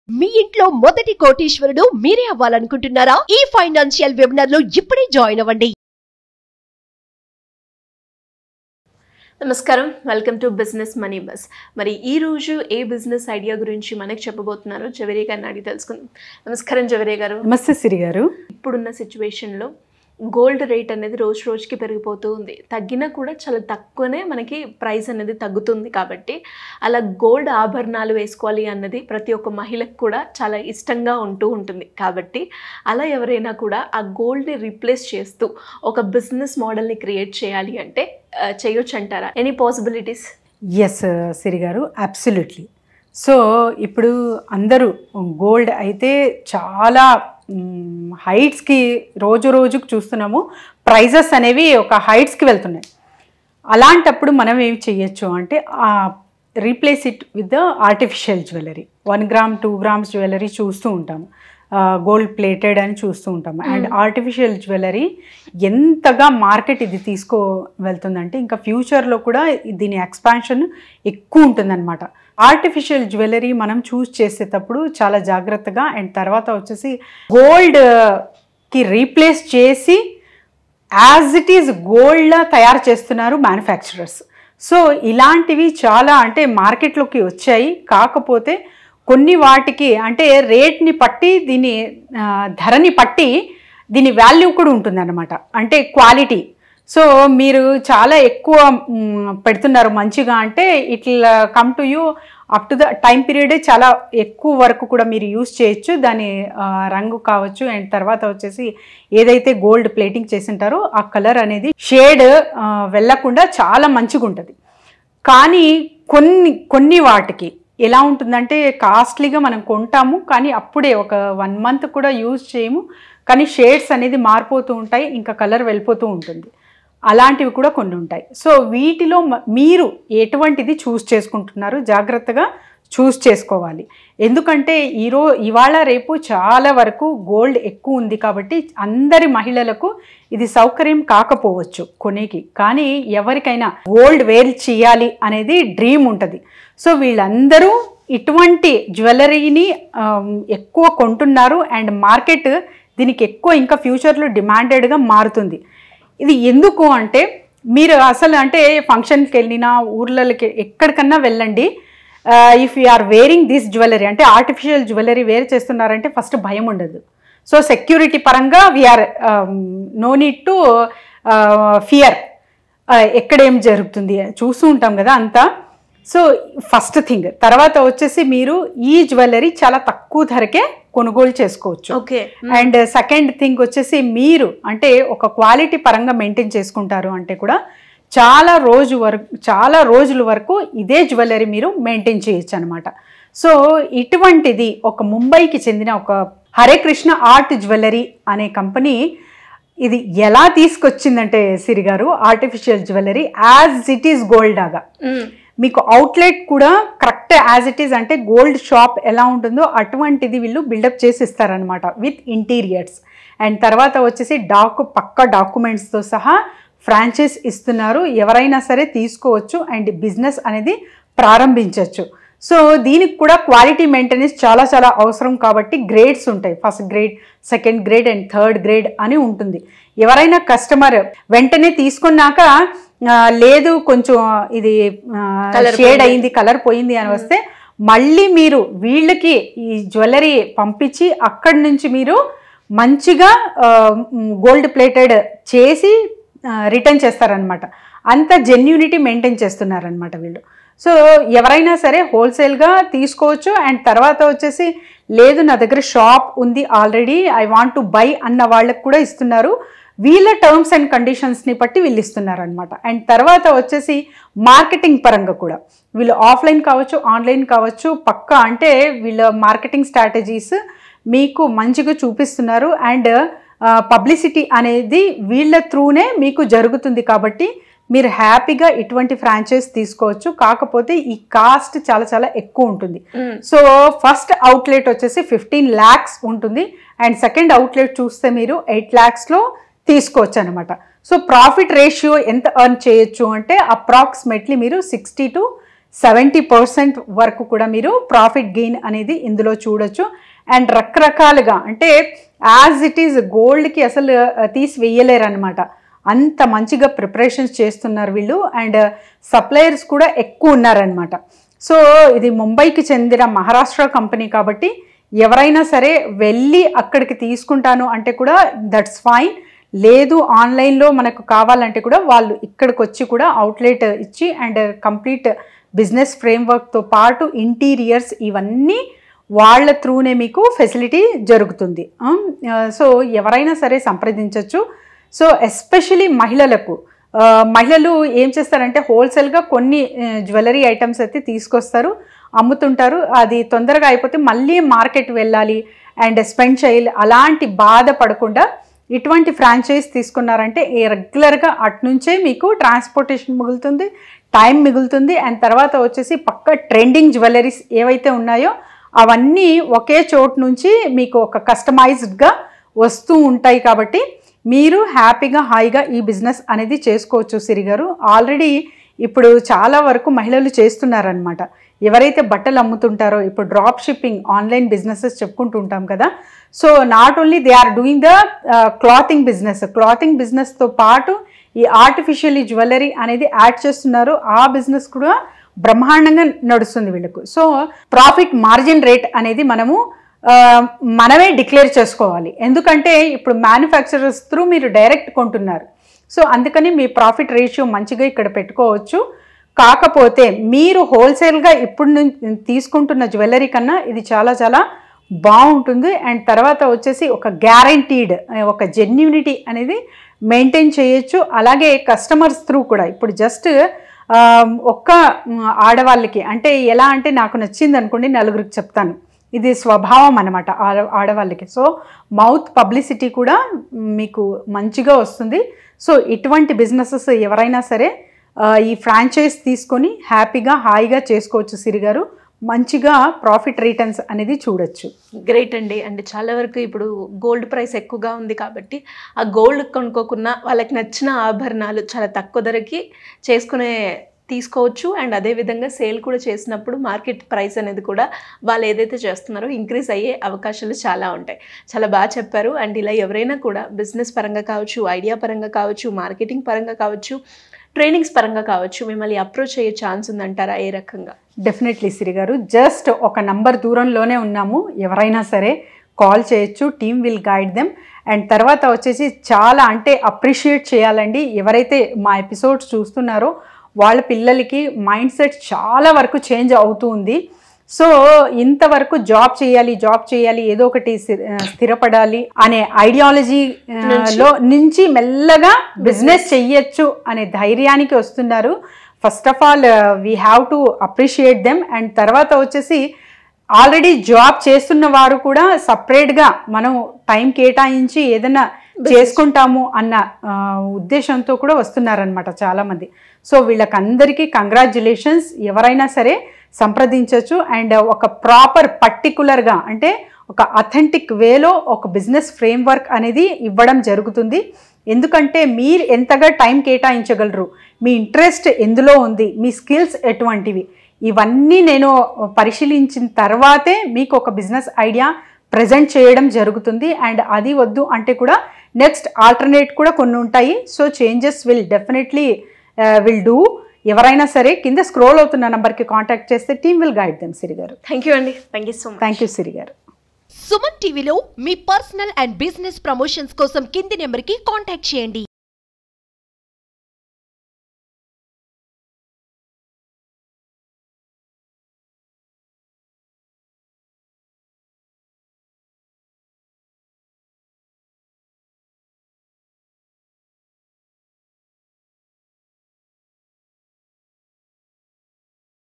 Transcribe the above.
మీ ఇంట్లో మొదటి కోటీశ్వరుడు మీరే అవ్వాలనుకుంటున్నారా? ఈ ఫైనాన్షియల్ వెబినార్ లో ఇప్పుడే జాయిన్ అవ్వండి. నమస్కారం, welcome to business money bus. మరి ఈ రోజు ఏ బిజినెస్ ఐడియా గురించి మనకు చెప్పబోతున్నారు జవేరి గారిని అడిగి తెలుసుకుందాం. నమస్కారం జవేరి గారు. నమస్తే సిరి గారు. ఇప్పుడున్న సిచ్యువేషన్లో గోల్డ్ రేట్ అనేది రోజు రోజుకి పెరిగిపోతూ ఉంది. తగ్గినా కూడా చాలా తక్కువనే మనకి ప్రైస్ అనేది తగ్గుతుంది. కాబట్టి అలా గోల్డ్ ఆభరణాలు వేసుకోవాలి అన్నది ప్రతి ఒక్క మహిళకు కూడా చాలా ఇష్టంగా ఉంటుంది. కాబట్టి అలా ఎవరైనా కూడా ఆ గోల్డ్ని రీప్లేస్ చేస్తూ ఒక బిజినెస్ మోడల్ని క్రియేట్ చేయాలి అంటే చేయొచ్చు అంటారా? Any possibilities? ఎస్ సిరి గారు, అబ్సల్యూట్లీ. సో ఇప్పుడు అందరూ గోల్డ్ అయితే చాలా హైట్స్కి రోజు రోజుకు చూస్తున్నాము, ప్రైజెస్ అనేవి ఒక హైట్స్కి వెళ్తున్నాయి. అలాంటప్పుడు మనం ఏం చెయ్యొచ్చు అంటే replace it with the artificial jewellery. 1 gram 2 grams jewellery చూస్తూ ఉంటాము, గోల్డ్ ప్లేటెడ్ అని చూస్తూ ఉంటాము. అండ్ ఆర్టిఫిషియల్ జ్యువెలరీ ఎంతగా మార్కెట్ ఇది తీసుకో వెళ్తుందంటే ఇంకా ఫ్యూచర్లో కూడా దీని ఎక్స్పాన్షన్ ఎక్కువ ఉంటుందన్నమాట. ఆర్టిఫిషియల్ జ్యువెలరీ మనం చూస్ చేసేటప్పుడు చాలా జాగ్రత్తగా, అండ్ తర్వాత వచ్చేసి గోల్డ్కి రీప్లేస్ చేసి యాజ్ ఇట్ ఈజ్ గోల్డ్లా తయారు చేస్తున్నారు మ్యానుఫ్యాక్చరర్స్. సో ఇలాంటివి చాలా అంటే మార్కెట్లోకి వచ్చాయి. కాకపోతే కొన్ని వాటికి అంటే రేట్ని పట్టి దీని ధరని పట్టి దీని వాల్యూ కూడా ఉంటుందన్నమాట, అంటే క్వాలిటీ. సో మీరు చాలా ఎక్కువ పెడుతున్నారు మంచిగా అంటే it will come to you up to the time period చాలా ఎక్కువ వరకు కూడా మీరు యూస్ చేయొచ్చు. దాని రంగు కావచ్చు, అండ్ తర్వాత వచ్చేసి ఏదైతే గోల్డ్ ప్లేటింగ్ చేసింటారో ఆ కలర్ అనేది షేడ్ వెళ్ళకుండా చాలా మంచిగా ఉంటుంది. కానీ కొన్ని వాటికి ఎలా ఉంటుందంటే కాస్ట్లీగా మనం కొంటాము, కానీ అప్పుడే ఒక 1 మంత్ కూడా యూజ్ చేయము, కానీ షేడ్స్ అనేది మారిపోతూ ఉంటాయి, ఇంకా కలర్ వెళ్ళిపోతూ ఉంటుంది. అలాంటివి కూడా కొన్ని ఉంటాయి. సో వీటిలో మీరు ఎటువంటిది చూస్ చేసుకుంటున్నారు జాగ్రత్తగా చూస్ చేసుకోవాలి. ఎందుకంటే ఇవాళ రేపు చాలా వరకు గోల్డ్ ఎక్కువ ఉంది కాబట్టి అందరి మహిళలకు ఇది సౌకర్యం కాకపోవచ్చు కొనేకి, కానీ ఎవరికైనా గోల్డ్ వేర్ చేయాలి అనేది డ్రీమ్ ఉంటుంది. సో వీళ్ళందరూ ఇటువంటి జ్యువెలరీని ఎక్కువ కొంటున్నారు, అండ్ మార్కెట్ దీనికి ఎక్కువ ఇంకా ఫ్యూచర్లో డిమాండెడ్గా మారుతుంది. ఇది ఎందుకు అంటే మీరు అసలు అంటే ఫంక్షన్కి వెళ్ళినా ఊర్లకి ఎక్కడికన్నా వెళ్ళండి, if you are wearing this jewellery అంటే ఆర్టిఫిషియల్ జ్యువెలరీ వేర్ చేస్తున్నారంటే ఫస్ట్ భయం ఉండదు. సో సెక్యూరిటీ పరంగా we're no need to fear ఎక్కడేం జరుగుతుంది చూస్తూ ఉంటాం కదా అంతా. So first thing. తర్వాత వచ్చేసి మీరు ఈ జ్యువెలరీ చాలా తక్కువ ధరకే కొనుగోలు చేసుకోవచ్చు. ఓకే. అండ్ సెకండ్ థింగ్ వచ్చేసి మీరు అంటే ఒక క్వాలిటీ పరంగా మెయింటైన్ చేసుకుంటారు అంటే కూడా చాలా రోజుల వరకు ఇదే జ్యువెలరీ మీరు మెయింటైన్ చేయొచ్చు అనమాట. సో ఇటువంటిది ఒక ముంబైకి చెందిన ఒక హరే కృష్ణ ఆర్ట్ జ్యువెలరీ అనే కంపెనీ ఇది ఎలా తీసుకొచ్చిందంటే సిరి గారు, artificial jewellery as it is gold లాగా మీకు అవుట్లెట్ కూడా కరెక్ట్ యాజ్ ఇట్ ఈజ్ అంటే గోల్డ్ షాప్ ఎలా ఉంటుందో అటువంటిది వీళ్ళు బిల్డప్ చేసి ఇస్తారనమాట విత్ ఇంటీరియర్స్. అండ్ తర్వాత వచ్చేసి పక్కా డాక్యుమెంట్స్తో సహా ఫ్రాంచైజ్ ఇస్తున్నారు. ఎవరైనా సరే తీసుకోవచ్చు అండ్ బిజినెస్ అనేది ప్రారంభించవచ్చు. సో దీనికి కూడా క్వాలిటీ మెయింటెనెన్స్ చాలా చాలా అవసరం కాబట్టి గ్రేడ్స్ ఉంటాయి. First grade, second grade and third grade అని ఉంటుంది. ఎవరైనా కస్టమర్ వెంటనే తీసుకున్నాక లేదు కొంచెం ఇది షేడ్ అయింది, కలర్ పోయింది అని వస్తే మళ్ళీ మీరు వీళ్ళకి ఈ జ్యువెలరీ పంపించి అక్కడి నుంచి మీరు మంచిగా గోల్డ్ ప్లేటెడ్ చేసి రిటర్న్ చేస్తారనమాట. అంత జెన్యూనిటీ మెయింటైన్ చేస్తున్నారనమాట వీళ్ళు. సో ఎవరైనా సరే హోల్సేల్గా తీసుకోవచ్చు. అండ్ తర్వాత వచ్చేసి లేదు నా దగ్గర షాప్ ఉంది already, I want to buy అన్న వాళ్ళకు కూడా ఇస్తున్నారు. వీళ్ళ టర్మ్స్ అండ్ కండిషన్స్ని బట్టి వీళ్ళు ఇస్తున్నారు అనమాట. అండ్ తర్వాత వచ్చేసి మార్కెటింగ్ పరంగా కూడా వీళ్ళు ఆఫ్లైన్ కావచ్చు, ఆన్లైన్ కావచ్చు, పక్కా అంటే వీళ్ళ మార్కెటింగ్ స్ట్రాటజీస్ మీకు మంచిగా చూపిస్తున్నారు. అండ్ పబ్లిసిటీ అనేది వీళ్ళ త్రూనే మీకు జరుగుతుంది కాబట్టి మీరు హ్యాపీగా ఇటువంటి ఫ్రాంచైజ్ తీసుకోవచ్చు. కాకపోతే ఈ కాస్ట్ చాలా చాలా ఎక్కువ ఉంటుంది. సో ఫస్ట్ అవుట్లెట్ వచ్చేసి 15 lakhs ఉంటుంది, అండ్ సెకండ్ అవుట్లెట్ చూస్తే మీరు 8 lakhsలో తీసుకోవచ్చు అనమాట. సో ప్రాఫిట్ రేషియో ఎంత ఎర్న్ చేయొచ్చు అంటే అప్రాక్సిమేట్లీ మీరు 60 to 70% వరకు కూడా మీరు ప్రాఫిట్ గెయిన్ అనేది ఇందులో చూడొచ్చు. అండ్ రకరకాలుగా అంటే యాజ్ ఇట్ ఈజ్ గోల్డ్కి అసలు తీసివేయలేరు అనమాట, అంత మంచిగా ప్రిపరేషన్స్ చేస్తున్నారు వీళ్ళు. అండ్ సప్లయర్స్ కూడా ఎక్కువ ఉన్నారనమాట. సో ఇది ముంబైకి చెందిన మహారాష్ట్ర కంపెనీ కాబట్టి ఎవరైనా సరే వెళ్ళి అక్కడికి తీసుకుంటాను అంటే కూడా దట్స్ ఫైన్. లేదు ఆన్లైన్లో మనకు కావాలంటే కూడా వాళ్ళు ఇక్కడికి వచ్చి కూడా అవుట్లెట్ ఇచ్చి అండ్ కంప్లీట్ బిజినెస్ ఫ్రేమ్వర్క్తో పాటు ఇంటీరియర్స్ ఇవన్నీ వాళ్ళ త్రూనే మీకు ఫెసిలిటీ జరుగుతుంది. సో ఎవరైనా సరే సంప్రదించవచ్చు. సో ఎస్పెషలీ మహిళలు ఏం చేస్తారంటే హోల్సేల్గా కొన్ని జ్యువెలరీ ఐటమ్స్ అయితే తీసుకొస్తారు, అమ్ముతుంటారు. అది తొందరగా అయిపోతే మళ్ళీ మార్కెట్ వెళ్ళాలి అండ్ స్పెండ్ చేయాలి, అలాంటి బాధ పడకుండా ఇటువంటి ఫ్రాంచైజ్ తీసుకున్నారంటే రెగ్యులర్గా అట్నుంచే మీకు ట్రాన్స్పోర్టేషన్ మిగులుతుంది, టైం మిగులుతుంది. అండ్ తర్వాత వచ్చేసి పక్క ట్రెండింగ్ జ్యువెలరీస్ ఏవైతే ఉన్నాయో అవన్నీ ఒకే చోటు నుంచి మీకు ఒక కస్టమైజ్డ్గా వస్తూ ఉంటాయి. కాబట్టి మీరు హ్యాపీగా హాయిగా ఈ బిజినెస్ అనేది చేసుకోవచ్చు సిరి గారు. ఆల్రెడీ ఇప్పుడు చాలా వరకు మహిళలు చేస్తున్నారనమాట. ఎవరైతే బట్టలు అమ్ముతుంటారో ఇప్పుడు డ్రాప్ షిప్పింగ్ ఆన్లైన్ బిజినెసెస్ చెప్పుకుంటూ ఉంటాం కదా. So not only they are doing the clothing బిజినెస్తో పాటు ఈ ఆర్టిఫిషియల్ జ్యువెలరీ అనేది యాడ్ చేస్తున్నారు. ఆ బిజినెస్ కూడా బ్రహ్మాండంగా నడుస్తుంది వీళ్ళకు. సో ప్రాఫిట్ మార్జిన్ రేట్ అనేది మనమే డిక్లేర్ చేసుకోవాలి, ఎందుకంటే ఇప్పుడు మ్యానుఫ్యాక్చరర్స్ త్రూ మీరు డైరెక్ట్ కొంటున్నారు. సో అందుకని మీ ప్రాఫిట్ రేషియో మంచిగా ఇక్కడ పెట్టుకోవచ్చు. కాకపోతే మీరు హోల్సేల్గా ఇప్పుడు తీసుకుంటున్న జ్యువెలరీ కన్నా ఇది చాలా చాలా బాగుంటుంది. అండ్ తర్వాత వచ్చేసి ఒక గ్యారంటీడ్ ఒక జెన్యూనిటీ అనేది మెయింటైన్ చేయొచ్చు. అలాగే కస్టమర్స్ త్రూ కూడా ఇప్పుడు జస్ట్ ఒక్క ఆడవాళ్ళకి అంటే ఎలా అంటే నాకు నచ్చింది అనుకోండి నలుగురికి చెప్తాను, ఇది స్వభావం అనమాట ఆడవాళ్ళకి. సో మౌత్ పబ్లిసిటీ కూడా మీకు మంచిగా వస్తుంది. సో ఇటువంటి బిజినెసెస్ ఎవరైనా సరే ఈ ఫ్రాంచైజ్ తీసుకొని హ్యాపీగా హాయిగా చేసుకోవచ్చు సిరి గారు. మంచిగా ప్రాఫిట్ రిటర్న్స్ అనేది చూడొచ్చు. గ్రేట్ అండి. అంటే చాలా వరకు ఇప్పుడు గోల్డ్ ప్రైస్ ఎక్కువగా ఉంది కాబట్టి ఆ గోల్డ్ కొనుక్కోకున్న వాళ్ళకి నచ్చిన ఆభరణాలు చాలా తక్కువ ధరకి తీసుకోవచ్చు. అండ్ అదేవిధంగా సేల్ కూడా చేసినప్పుడు మార్కెట్ ప్రైస్ అనేది కూడా వాళ్ళు ఏదైతే చేస్తున్నారో ఇంక్రీజ్ అయ్యే అవకాశాలు చాలా ఉంటాయి. చాలా బాగా చెప్పారు. అండ్ ఇలా ఎవరైనా కూడా బిజినెస్ పరంగా కావచ్చు, ఐడియా పరంగా కావచ్చు, మార్కెటింగ్ పరంగా కావచ్చు, ట్రైనింగ్స్ పరంగా కావచ్చు మిమ్మల్ని అప్రోచ్ అయ్యే ఛాన్స్ ఉందంటారా? ఏ రకంగా? డెఫినెట్లీ సిరి గారు, జస్ట్ ఒక నంబర్ దూరంలోనే ఉన్నాము, ఎవరైనా సరే కాల్ చేయొచ్చు, team will guide them. And తర్వాత వచ్చేసి చాలా అంటే అప్రిషియేట్ చేయాలండి ఎవరైతే మా ఎపిసోడ్స్ చూస్తున్నారో వాళ్ళ పిల్లలకి మైండ్ సెట్ చాలా వరకు చేంజ్ అవుతూ ఉంది. సో ఇంతవరకు జాబ్ చేయాలి ఏదో ఒకటి స్థిరపడాలి అనే ఐడియాలజీలో నుంచి మెల్లగా బిజినెస్ చెయ్యొచ్చు అనే ధైర్యానికి వస్తున్నారు. First of all we have to appreciate them. And తర్వాత వచ్చేసి ఆల్రెడీ జాబ్ చేస్తున్న వారు కూడా సపరేట్గా మనం టైం కేటాయించి ఏదైనా చేసుకుంటాము అన్న ఉద్దేశంతో కూడా వస్తున్నారనమాట చాలామంది. సో వీళ్ళకందరికీ కంగ్రాచ్యులేషన్స్. ఎవరైనా సరే సంప్రదించవచ్చు. అండ్ ఒక ప్రాపర్ పర్టికులర్గా అంటే ఒక అథెంటిక్ వేలో ఒక బిజినెస్ ఫ్రేమ్వర్క్ అనేది ఇవ్వడం జరుగుతుంది. ఎందుకంటే మీరు ఎంతగా టైం కేటాయించగలరు, మీ ఇంట్రెస్ట్ ఎందులో ఉంది, మీ స్కిల్స్ ఎటువంటివి, ఇవన్నీ నేను పరిశీలించిన తర్వాతే మీకు ఒక బిజినెస్ ఐడియా ప్రజెంట్ చేయడం జరుగుతుంది. అండ్ అది వద్దు అంటే కూడా నెక్స్ట్ ఆల్టర్నేట్ కూడా కొన్ని ఉంటాయి. So changes definitely will do. ఎవరైనా సరే కింద స్క్రోల్ అవుతున్న నంబర్కి కాంటాక్ట్ చేస్తే team will guide them. Siri గారు థ్యాంక్ యూ అండి. Thank you so much. Thank you Siri గారు. సుమన్ టీవీలో మీ పర్సనల్ అండ్ బిజినెస్ ప్రమోషన్స్ కోసం కింది నెంబర్కి కాంటాక్ట్ చేయండి.